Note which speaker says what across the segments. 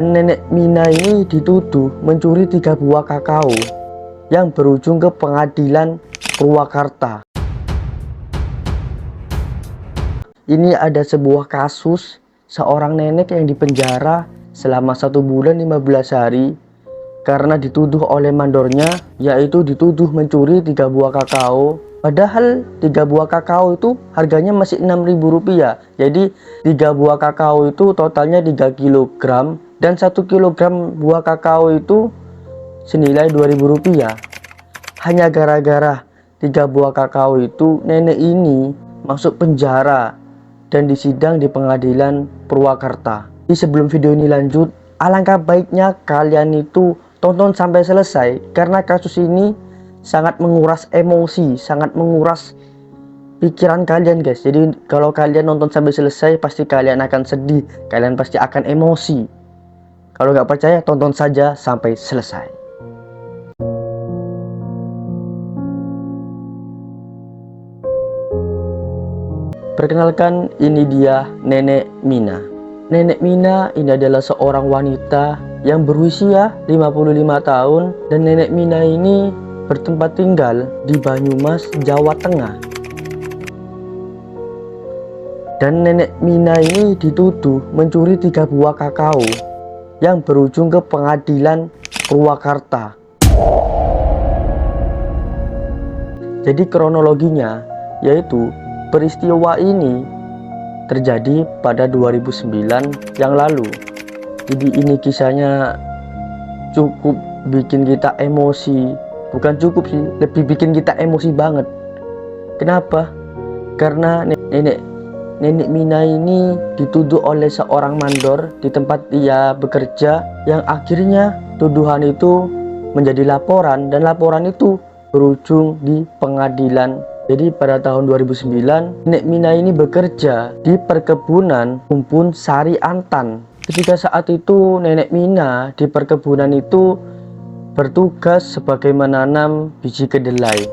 Speaker 1: Nenek Mina ini dituduh mencuri 3 buah kakao yang berujung ke pengadilan Purwakarta. Ini ada sebuah kasus seorang nenek yang dipenjara selama 1 bulan 15 hari karena dituduh oleh mandornya, yaitu dituduh mencuri 3 buah kakao. Padahal 3 buah kakao itu harganya masih Rp6.000. Jadi 3 buah kakao itu totalnya 3 kg dan 1 kilogram buah kakao itu senilai Rp2.000. Hanya gara-gara 3 buah kakao itu nenek ini masuk penjara dan disidang di pengadilan Purwakarta. Jadi sebelum video ini lanjut, alangkah baiknya kalian itu tonton sampai selesai karena kasus ini sangat menguras emosi, sangat menguras pikiran kalian guys. Jadi kalau kalian nonton sampai selesai pasti kalian akan sedih, kalian pasti akan emosi. Kalau nggak percaya tonton saja sampai selesai. Perkenalkan, ini dia Nenek Mina. Nenek Mina ini adalah seorang wanita yang berusia 55 tahun dan Nenek Mina ini bertempat tinggal di Banyumas, Jawa Tengah. Dan Nenek Mina ini dituduh mencuri 3 buah kakao yang berujung ke pengadilan Purwakarta. Jadi kronologinya yaitu peristiwa ini terjadi pada 2009 yang lalu. Jadi ini kisahnya cukup bikin kita emosi. Bukan cukup sih, lebih bikin kita emosi banget. Kenapa? Karena Nenek Mina ini dituduh oleh seorang mandor di tempat ia bekerja, yang akhirnya tuduhan itu menjadi laporan dan laporan itu berujung di pengadilan. Jadi pada tahun 2009 Nenek Mina ini bekerja di perkebunan Rumpun Sari Antan. Ketika saat itu Nenek Mina di perkebunan itu bertugas sebagai menanam biji kedelai.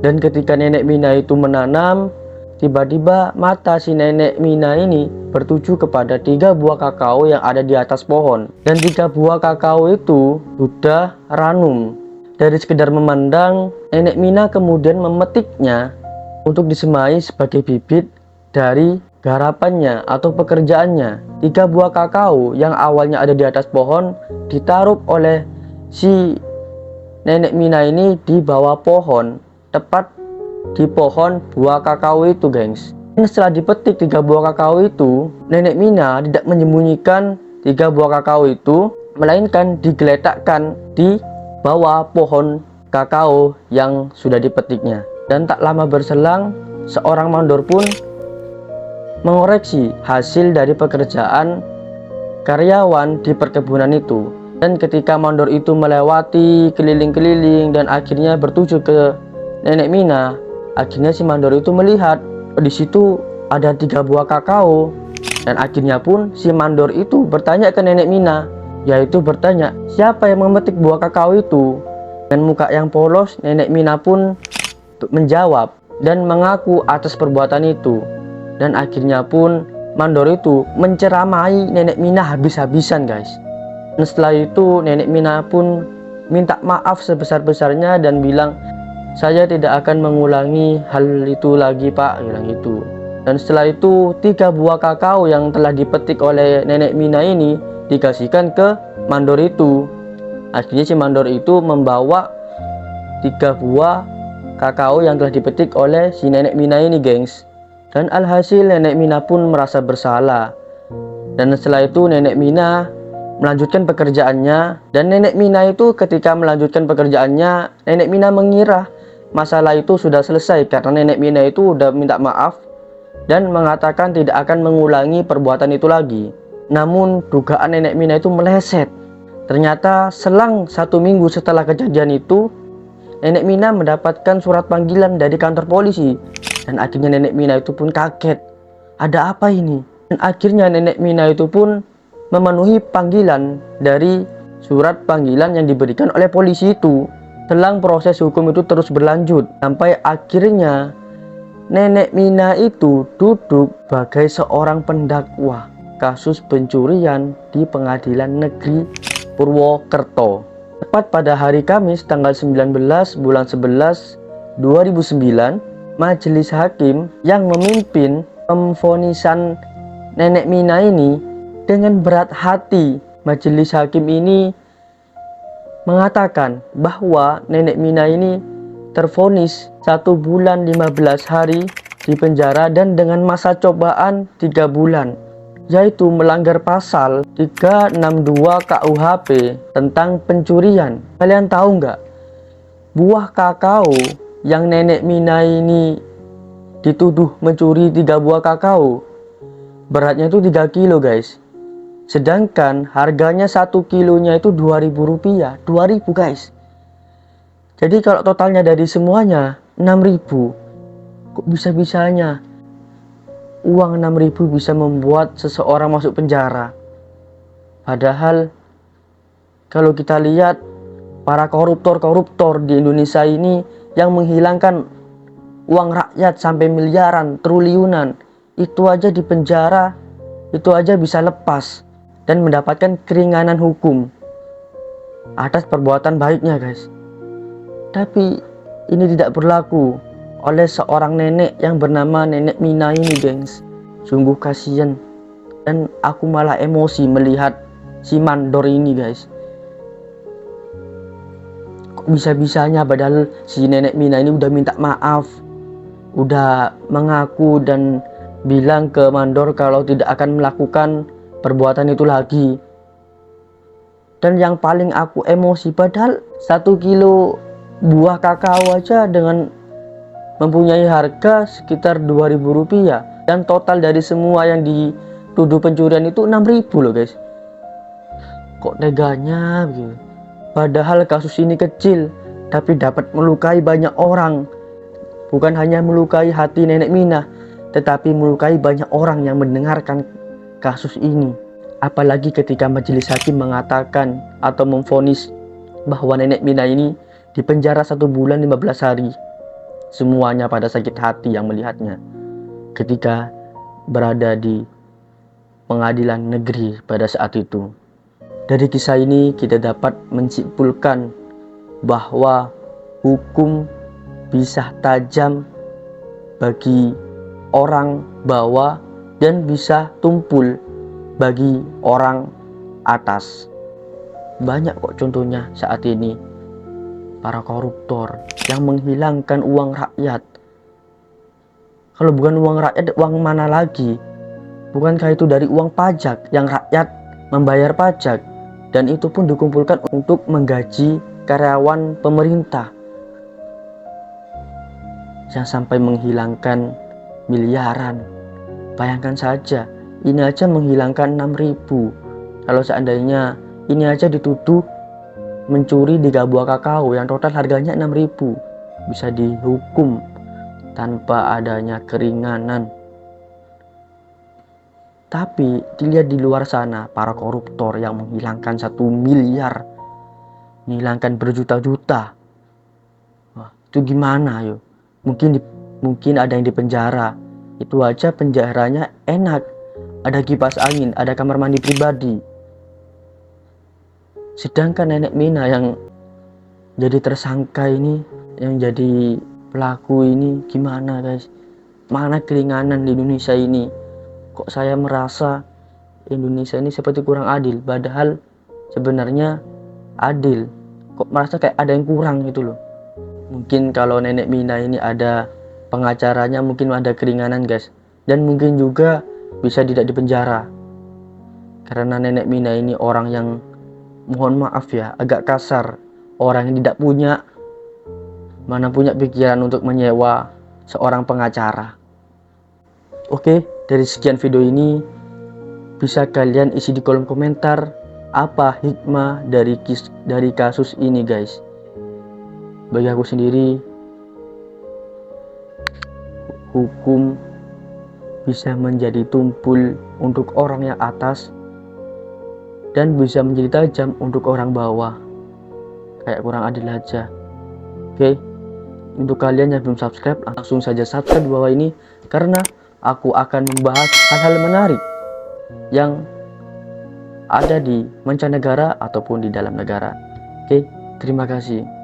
Speaker 1: Dan ketika Nenek Mina itu menanam, tiba-tiba mata si Nenek Mina ini bertuju kepada 3 buah kakao yang ada di atas pohon. Dan 3 buah kakao itu sudah ranum. Dari sekedar memandang, Nenek Mina kemudian memetiknya untuk disemai sebagai bibit dari garapannya atau pekerjaannya. 3 buah kakao yang awalnya ada di atas pohon ditaruh oleh si Nenek Mina ini di bawah pohon, tepat di pohon buah kakao itu gengs. Dan setelah dipetik 3 buah kakao itu, Nenek Mina tidak menyembunyikan 3 buah kakao itu, melainkan digeletakkan di bawah pohon kakao yang sudah dipetiknya. Dan tak lama berselang, seorang mandor pun mengoreksi hasil dari pekerjaan karyawan di perkebunan itu. Dan ketika mandor itu melewati keliling-keliling dan akhirnya bertuju ke Nenek Mina, akhirnya si mandor itu melihat di situ ada 3 buah kakao. Dan akhirnya pun si mandor itu bertanya ke Nenek Mina, yaitu bertanya, siapa yang memetik buah kakao itu? Dengan muka yang polos, Nenek Mina pun menjawab dan mengaku atas perbuatan itu. Dan akhirnya pun mandor itu menceramai Nenek Mina habis-habisan guys. Dan setelah itu Nenek Mina pun minta maaf sebesar-besarnya dan bilang, saya tidak akan mengulangi hal itu lagi pak, bilang itu. Dan setelah itu 3 buah kakao yang telah dipetik oleh Nenek Mina ini dikasihkan ke mandor itu. Akhirnya si mandor itu membawa 3 buah kakao yang telah dipetik oleh si Nenek Mina ini gengs. Dan alhasil Nenek Mina pun merasa bersalah. Dan setelah itu Nenek Mina melanjutkan pekerjaannya. Dan Nenek Mina itu ketika melanjutkan pekerjaannya, Nenek Mina mengira masalah itu sudah selesai karena Nenek Mina itu udah minta maaf dan mengatakan tidak akan mengulangi perbuatan itu lagi. Namun dugaan Nenek Mina itu meleset. Ternyata selang 1 minggu setelah kejadian itu, Nenek Mina mendapatkan surat panggilan dari kantor polisi. Dan akhirnya Nenek Mina itu pun kaget. Ada apa ini? Dan akhirnya Nenek Mina itu pun memenuhi panggilan dari surat panggilan yang diberikan oleh polisi itu. Selang proses hukum itu terus berlanjut sampai akhirnya Nenek Mina itu duduk sebagai seorang pendakwa. kasus pencurian di Pengadilan Negeri Purwokerto. Tepat pada hari Kamis tanggal 19 bulan 11 2009, majelis hakim yang memimpin pemvonisan Nenek Mina ini dengan berat hati. Majelis hakim ini mengatakan bahwa Nenek Mina ini tervonis 1 bulan 15 hari di penjara dan dengan masa cobaan 3 bulan, yaitu melanggar pasal 362 KUHP tentang pencurian. Kalian tahu nggak, buah kakao yang Nenek Mina ini dituduh mencuri 3 buah kakao, beratnya itu 3 kilo guys. Sedangkan harganya 1 kilonya itu 2.000 rupiah. 2.000 guys. Jadi kalau totalnya dari semuanya 6.000, kok bisa-bisanya uang 6.000 bisa membuat seseorang masuk penjara? Padahal kalau kita lihat para koruptor-koruptor di Indonesia ini yang menghilangkan uang rakyat sampai miliaran, triliunan, itu aja di penjara, itu aja bisa lepas dan mendapatkan keringanan hukum atas perbuatan baiknya guys. Tapi ini tidak berlaku oleh seorang nenek yang bernama Nenek Mina ini gengs. Sungguh kasihan, dan aku malah emosi melihat si mandor ini guys. Kok bisa-bisanya padahal si Nenek Mina ini udah minta maaf, udah mengaku dan bilang ke mandor kalau tidak akan melakukan perbuatan itu lagi. Dan yang paling aku emosi, padahal 1 kilo buah kakao aja dengan mempunyai harga sekitar 2.000 rupiah, dan total dari semua yang dituduh pencurian itu 6.000 loh guys. Kok teganya gitu? Padahal kasus ini kecil tapi dapat melukai banyak orang. Bukan hanya melukai hati Nenek Mina, tetapi melukai banyak orang yang mendengarkan kasus ini. Apalagi ketika majelis hakim mengatakan atau memvonis bahwa Nenek Mina ini dipenjara 1 bulan 15 hari. Semuanya pada sakit hati yang melihatnya ketika berada di pengadilan negeri pada saat itu. Dari kisah ini kita dapat menyimpulkan bahwa hukum bisa tajam bagi orang bawah dan bisa tumpul bagi orang atas. Banyak kok contohnya saat ini, para koruptor yang menghilangkan uang rakyat. Kalau bukan uang rakyat, uang mana lagi? Bukankah itu dari uang pajak yang rakyat membayar pajak, dan itu pun dikumpulkan untuk menggaji karyawan pemerintah yang sampai menghilangkan miliaran. Bayangkan saja, ini aja menghilangkan 6.000. Kalau seandainya ini aja dituduh mencuri 3 buah kakao yang total harganya 6.000, bisa dihukum tanpa adanya keringanan. Tapi dilihat di luar sana, para koruptor yang menghilangkan 1 miliar, menghilangkan berjuta-juta. Wah, itu gimana yo? Mungkin ada yang dipenjara. Itu aja penjaranya enak, ada kipas angin, ada kamar mandi pribadi. Sedangkan Nenek Mina yang jadi tersangka ini, yang jadi pelaku ini, gimana guys? Mana keringanan di Indonesia ini? Kok saya merasa Indonesia ini seperti kurang adil, padahal sebenarnya adil. Kok merasa kayak ada yang kurang gitu loh. Mungkin kalau Nenek Mina ini ada pengacaranya, mungkin ada keringanan guys. Dan mungkin juga bisa tidak dipenjara. Karena Nenek Mina ini orang yang, mohon maaf ya, agak kasar. Orang yang tidak punya, mana punya pikiran untuk menyewa seorang pengacara. Oke, dari sekian video ini bisa kalian isi di kolom komentar apa hikmah dari kasus ini guys. Bagi aku sendiri, hukum bisa menjadi tumpul untuk orang yang atas dan bisa menjadi tajam untuk orang bawah. Kayak kurang adil aja. Oke, untuk kalian yang belum subscribe, langsung saja subscribe di bawah ini, karena aku akan membahas hal-hal menarik yang ada di mancanegara ataupun di dalam negara. Oke, terima kasih.